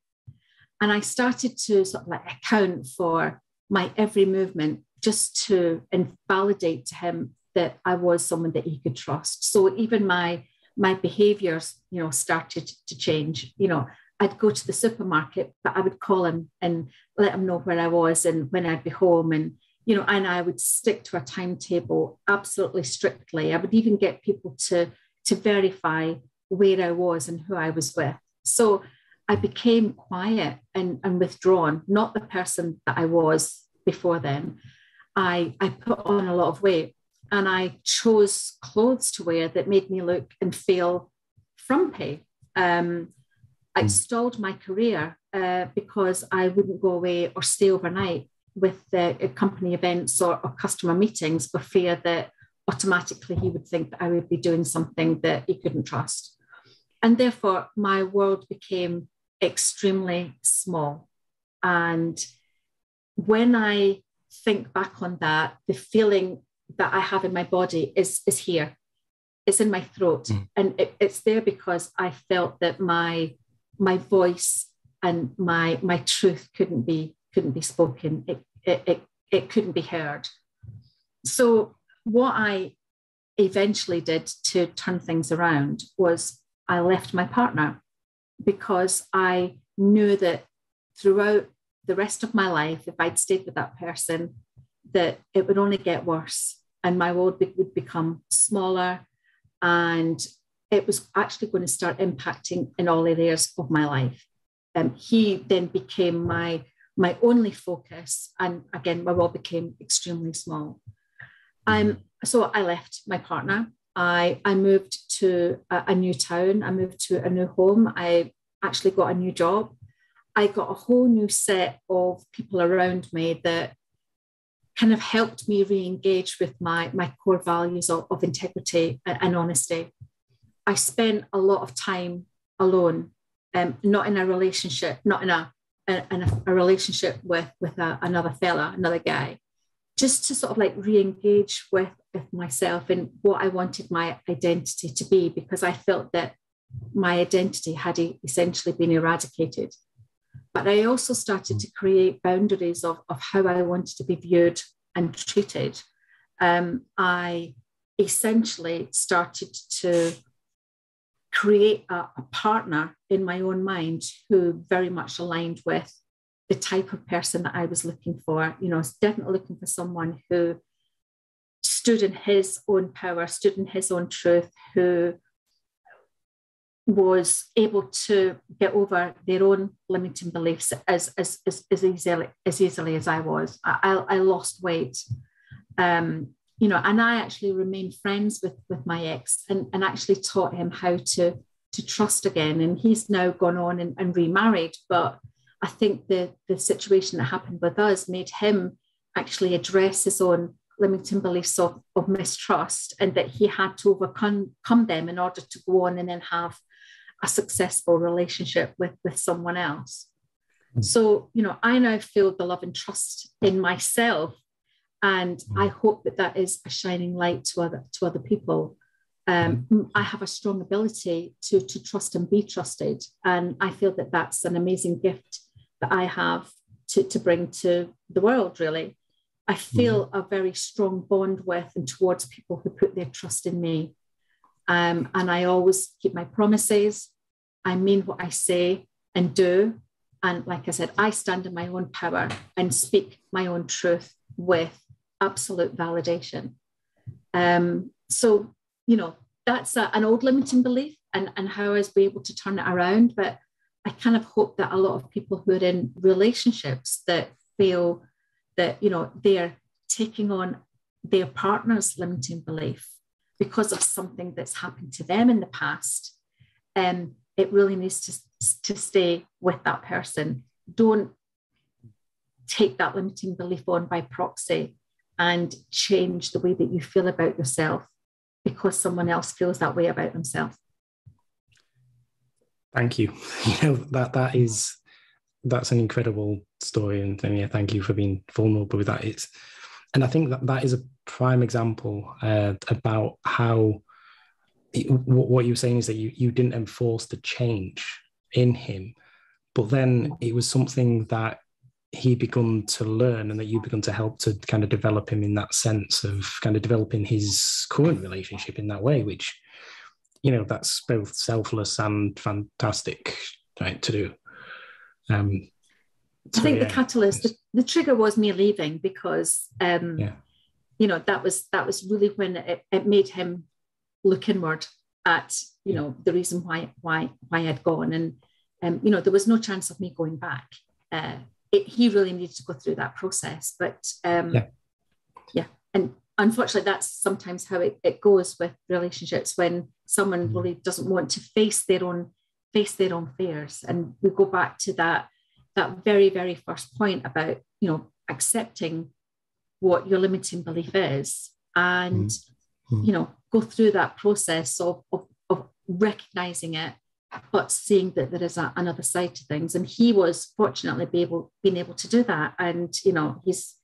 And I started to sort of like account for my every movement, just to validate to him that I was someone that he could trust. So even my behaviors, you know, started to change. You know, I'd go to the supermarket, but I would call him and let him know where I was and when I'd be home. And, you know, and I would stick to a timetable absolutely strictly. I would even get people to verify where I was and who I was with. So I became quiet and withdrawn, not the person that I was before then. I put on a lot of weight and I chose clothes to wear that made me look and feel frumpy. I stalled my career because I wouldn't go away or stay overnight with company events or customer meetings for fear that automatically he would think that I would be doing something that he couldn't trust. And therefore, my world became extremely small. And when I think back on that, the feeling that I have in my body is here. It's in my throat. And it's there because I felt that my my voice and my truth couldn't be spoken. It it couldn't be heard. So what I eventually did to turn things around was I left my partner, because I knew that throughout the rest of my life, if I'd stayed with that person, that it would only get worse and my world would become smaller, and it was actually going to start impacting in all areas of my life. He then became my only focus, and again, my world became extremely small. So I left my partner. I moved to a new town. I moved to a new home. I actually got a new job. I got a whole new set of people around me that kind of helped me re-engage with my core values of integrity and honesty. I spent a lot of time alone, not in a relationship, not in a relationship with another fella, another guy, just to sort of like re-engage with myself and what I wanted my identity to be, because I felt that my identity had essentially been eradicated. But I also started to create boundaries of how I wanted to be viewed and treated. I essentially started to create a partner in my own mind who very much aligned with the type of person that I was looking for. You know, I was definitely looking for someone who stood in his own power, stood in his own truth, who was able to get over their own limiting beliefs as easily as I was. I lost weight, you know, and I actually remained friends with my ex and actually taught him how to trust again. And he's now gone on and remarried. But I think the situation that happened with us made him actually address his own limiting beliefs of mistrust, and that he had to overcome them in order to go on and then have a successful relationship with someone else. So, you know, I now feel the love and trust in myself, and I hope that is a shining light to other people. I have a strong ability to trust and be trusted, and I feel that that's an amazing gift that I have to bring to the world, really. I feel a very strong bond with and towards people who put their trust in me. And I always keep my promises. I mean what I say and do. And like I said, I stand in my own power and speak my own truth with absolute validation. So, you know, that's an old limiting belief, and how I was able to turn it around. But I kind of hope that a lot of people who are in relationships that feel that, you know, they're taking on their partner's limiting belief because of something that's happened to them in the past, it really needs to stay with that person. Don't take that limiting belief on by proxy and change the way that you feel about yourself because someone else feels that way about themselves. Thank you. You know, that's an incredible story, and yeah, thank you for being vulnerable with that. And I think that is a prime example about how what you were saying is that you didn't enforce the change in him, but then it was something that he begun to learn, and that you begun to help to kind of develop him in that sense of kind of developing his current relationship in that way, which, you know, that's both selfless and fantastic, right, to do. I think the catalyst, the trigger was me leaving, because, you know, that was really when it made him look inward at, you know, the reason why I'd gone. And you know, there was no chance of me going back. He really needed to go through that process. But and unfortunately, that's sometimes how it goes with relationships, when someone really doesn't want to face their own fears. And we go back to that very, very first point about, you know, accepting what your limiting belief is, and you know, go through that process of recognizing it, but seeing that there is another side to things. And he was fortunately being able to do that. And you know, he's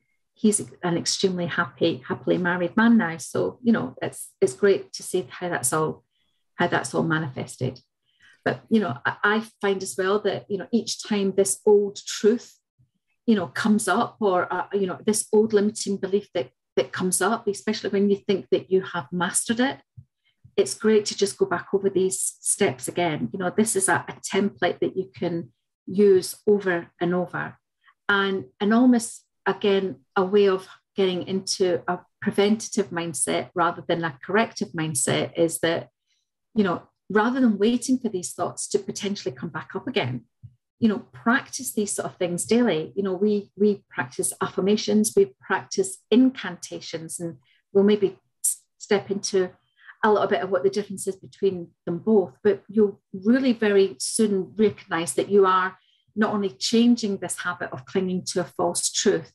an extremely happily married man now. So you know, it's great to see how that's all manifested. But you know, I find as well that, you know, each time this old truth comes up, or, this old limiting belief that comes up, especially when you think that you have mastered it, it's great to just go back over these steps again. This is a template that you can use over and over, and almost, again, a way of getting into a preventative mindset rather than a corrective mindset is that, rather than waiting for these thoughts to potentially come back up again, practice these sort of things daily. We practice affirmations, we practice incantations, and we'll maybe step into a little bit of what the difference is between them both. But you'll really very soon recognize that you are not only changing this habit of clinging to a false truth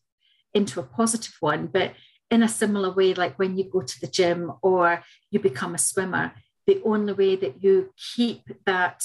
into a positive one, but in a similar way, like when you go to the gym or you become a swimmer, the only way that you keep that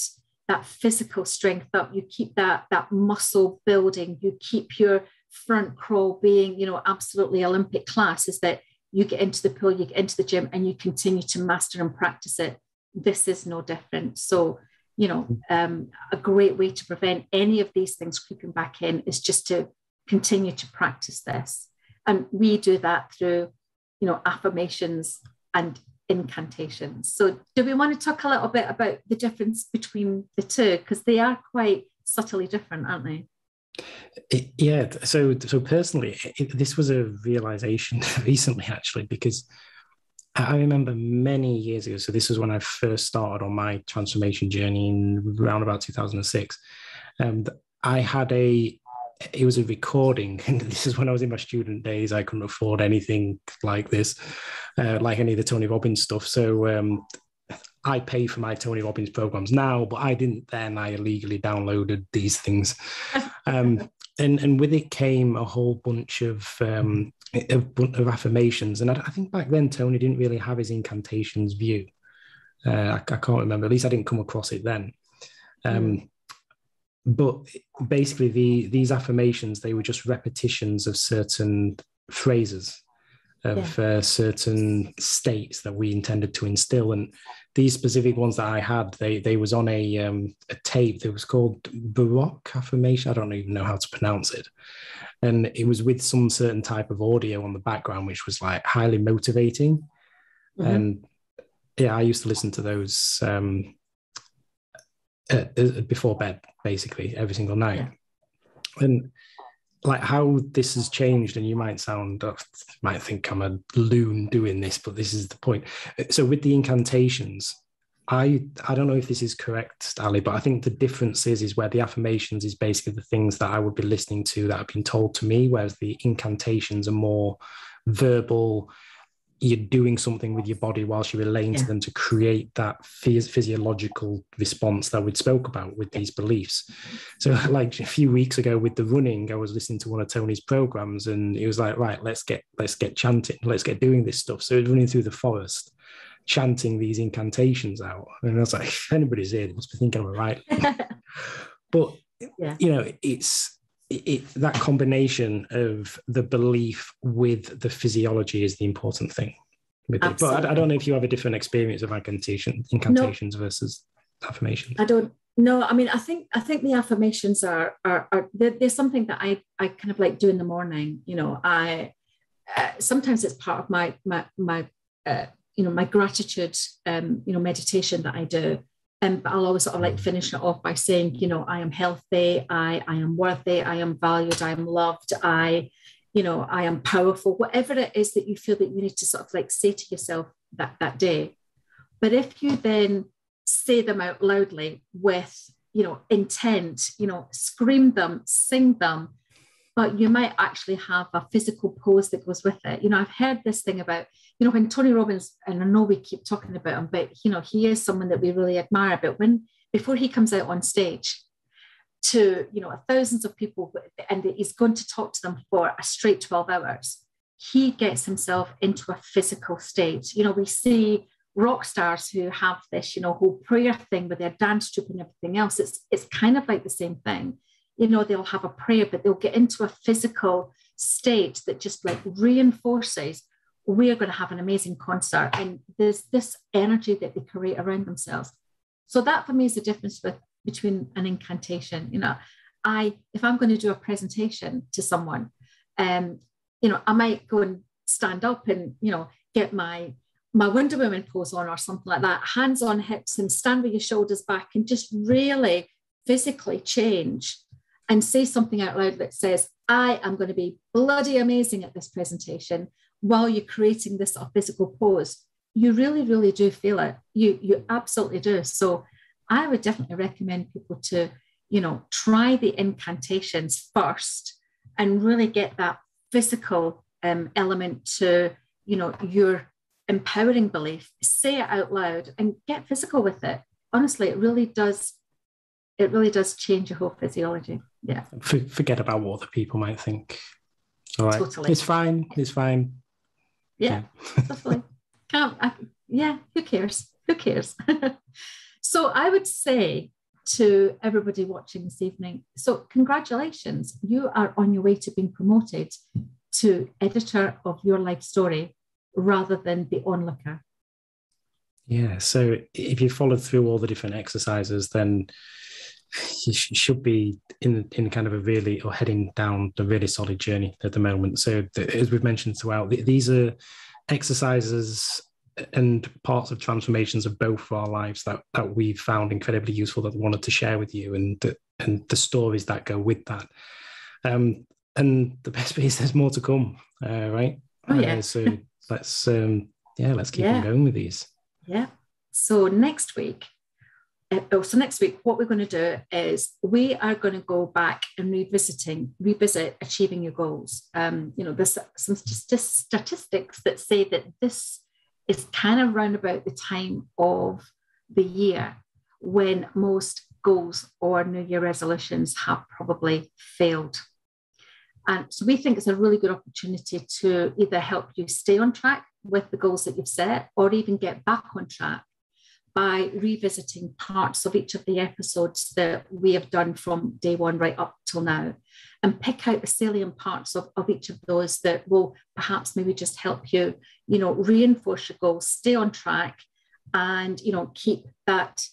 physical strength up, you keep that muscle building, you keep your front crawl being, absolutely Olympic class, is that you get into the pool, you get into the gym, and you continue to master and practice it. This is no different. So, a great way to prevent any of these things creeping back in is just to continue to practice this. And we do that through, affirmations and incantations. So do we want to talk a little bit about the difference between the two? Because they are quite subtly different, aren't they? Yeah. So personally, this was a realization recently, actually, because I remember many years ago. So this was when I first started on my transformation journey in around about 2006. I had it was a recording, and this is when I was in my student days. I couldn't afford anything like this, like any of the Tony Robbins stuff. So I pay for my Tony Robbins programs now, but I didn't then. I illegally downloaded these things. And with it came a whole bunch of affirmations. And I think back then, Tony didn't really have his incantations view. I can't remember. At least I didn't come across it then. But basically, these affirmations, they were just repetitions of certain phrases, of certain states that we intended to instill. And these specific ones that I had, they was on a tape that was called Baroque affirmation. I don't even know how to pronounce it. And it was with some certain type of audio on the background, which was like highly motivating. And yeah, I used to listen to those before bed, basically every single night. And like how this has changed, and you might think I'm a loon doing this, but this is the point. So with the incantations, I don't know if this is correct, Ali, but I think the difference is where the affirmations is basically the things that I would be listening to that have been told to me, whereas the incantations are more verbal. You're doing something with your body whilst you're relaying to them to create that physiological response that we spoke about with these beliefs. So like a few weeks ago with the running, I was listening to one of Tony's programs, and he was like, right, let's get chanting, let's get doing this stuff. So he was running through the forest, chanting these incantations out. And I was like, if anybody's here, they must be thinking I'm right. But, it's that combination of the belief with the physiology is the important thing with it. But I don't know if you have a different experience of incantations versus affirmations. I don't know. I mean, I think the affirmations are they're something that I kind of like do in the morning. I sometimes it's part of my my gratitude meditation that I do. But I'll always sort of like finish it off by saying, I am healthy, I am worthy, I am valued, I am loved, I am powerful, whatever it is that you feel that you need to sort of like say to yourself that day. But if you then say them out loudly with, intent, scream them, sing them, but you might actually have a physical pose that goes with it. I've heard this thing about, when Tony Robbins, and I know we keep talking about him, but, he is someone that we really admire. But before he comes out on stage to, thousands of people, and he's going to talk to them for a straight 12 hours, he gets himself into a physical state. We see rock stars who have this, whole prayer thing with their dance troupe and everything else. It's kind of like the same thing. They'll have a prayer, but they'll get into a physical state that just like reinforces, we're going to have an amazing concert. And there's this energy that they create around themselves. So that for me is the difference between an incantation. if I'm going to do a presentation to someone, you know, I might go and stand up and, you know, get my Wonder Woman pose on or something like that, hands on hips, and stand with your shoulders back and just really physically change and say something out loud that says, I am going to be bloody amazing at this presentation, while you're creating this physical pose. You really, really do feel it. You absolutely do. So I would definitely recommend people to, you know, try the incantations first and really get that physical element to, you know, your empowering belief. Say it out loud and get physical with it. Honestly, it really does change your whole physiology. Yeah. Forget about what other people might think. All right. Totally. It's fine. Yeah. Totally. Who cares? So I would say to everybody watching this evening, so congratulations, you are on your way to being promoted to editor of your life story rather than the onlooker. Yeah, so if you followed through all the different exercises, then you should be in kind of a really, or heading down the really solid journey at the moment. So as we've mentioned throughout, these are exercises and parts of transformations of both our lives that we've found incredibly useful, that we wanted to share with you, and the stories that go with that. And the best bit is there's more to come, right? Oh yeah. So let's keep on going with these. Yeah. So next week, what we're going to do is we are going to go back and revisit achieving your goals. You know, there's some statistics that say that this is kind of round about the time of the year when most goals or New Year resolutions have probably failed. And so we think it's a really good opportunity to either help you stay on track with the goals that you've set, or even get back on track by revisiting parts of each of the episodes that we have done from day one right up till now, and pick out the salient parts of each of those that will perhaps maybe just help you, you know, reinforce your goals, stay on track, and, you know, keep that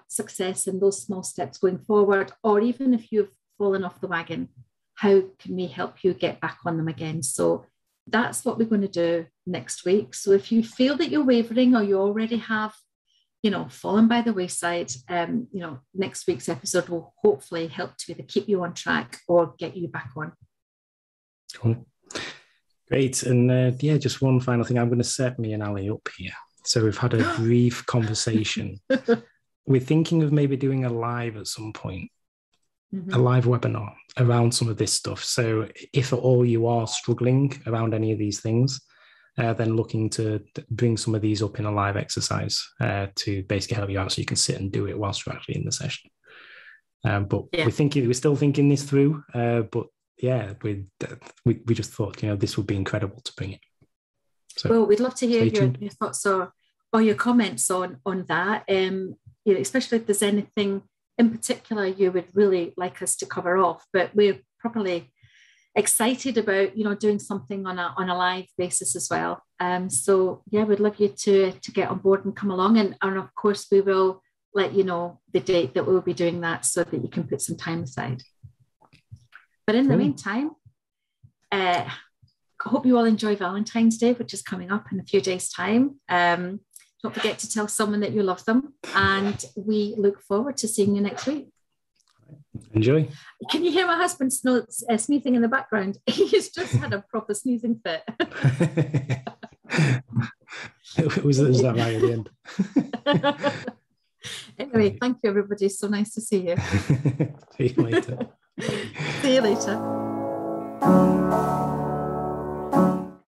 success and those small steps going forward. Or even if you've fallen off the wagon, how can we help you get back on them again? So that's what we're going to do next week. So if you feel that you're wavering, or you already have, you know, fallen by the wayside, you know, next week's episode will hopefully help to either keep you on track or get you back on. Cool. Great. And just one final thing. I'm going to set me and Allie up here. So we've had a brief conversation. We're thinking of maybe doing a live at some point. A live webinar around some of this stuff. So if at all you are struggling around any of these things, then looking to bring some of these up in a live exercise to basically help you out, so you can sit and do it whilst you're actually in the session. We're still thinking this through, but yeah, we just thought, you know, this would be incredible to bring it. So, well, we'd love to hear your thoughts or your comments on that. You know, especially if there's anything in particular you would really like us to cover off. But we're probably excited about, you know, doing something on a live basis as well. So yeah, we'd love you to get on board and come along, and of course we will let you know the date that we'll be doing that, so that you can put some time aside. But in the meantime, I hope you all enjoy Valentine's Day, which is coming up in a few days' time. Don't forget to tell someone that you love them, and we look forward to seeing you next week. Enjoy. Can you hear my husband sneezing in the background? He's just had a proper sneezing fit. was that right at the end? Anyway, thank you, everybody. So nice to see you. See you later. See you later.